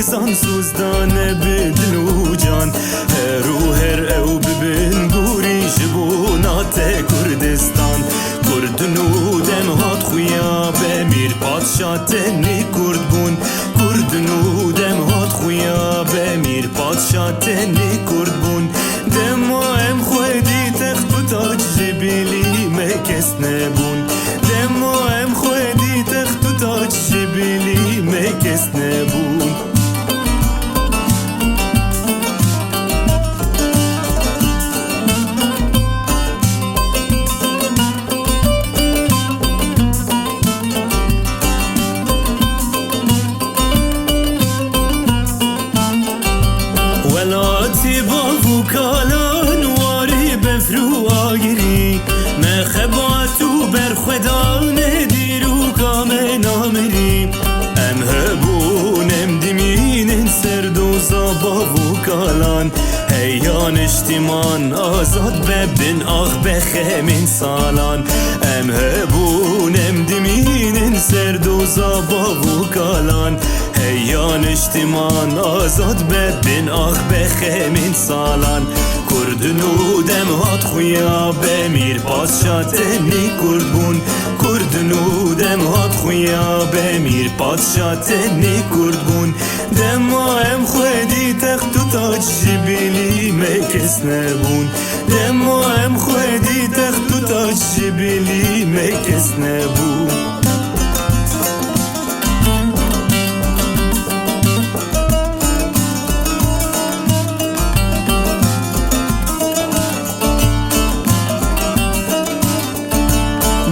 زان سوزدانه بدل و جان هرو هر او ببین گوری جبونات کردستان کردنو دم هات خویا بمیر پادشاه تنی کرد بون کردنو دم هات خویا بمیر پادشاه تنی کرد بون دم ام خودی تخت و تاج جبیلی مکس نبون دم ام خودی تخت و تاج جبیلی مکس نبون ولاتي بافو كالان واري بفرو آگری مخباتو بر خدا ندیرو کامن آمری ام هبون ام دمین سردوزا بافو كالان هیان اشتمان آزاد ببن آخ بخمین سالان ام هبون ام دمین سردوزا بافو كالان هیان اشتمان آزاد ببین آخ بخمین سالان کردنو دم هات خویا بمیر پادشاه تنی کرد بون کردنو دم هات خویا بمیر پادشاه تنی کرد بون دم ام خودی تخت و تاج جبیلی مکس نبون دم ام خودی تخت و تاج جبیلی مکس نبون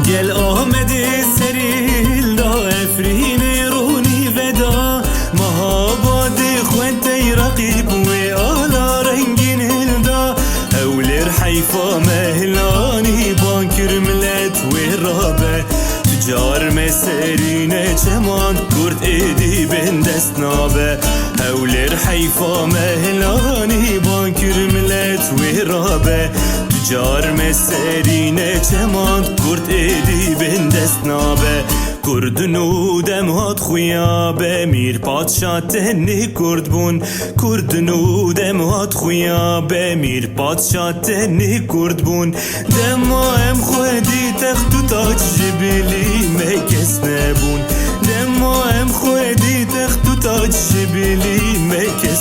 گل آمده سریل دا افرین رونی ودا مهاباد خوانتی رقیب و آلا رنگین هلدا اولر حیفا مهلانی بانکر ملت و رابه تجار مسرین چمان کرد ایدی بین دست نابه اولر حیفا مهلانی بانکر ملت و رابه تجار مسرین چمان کرد ایدی بین دست نابه کردنو دم هات خویا بمیر پادشاه تنی کرد بون کردنو دم هات خویا بمیر پادشاه تنی کرد بون دم ام خودی تخت و تاج جبیلی مکس نبون دم ام خودی تخت و تاج جبیلی مکس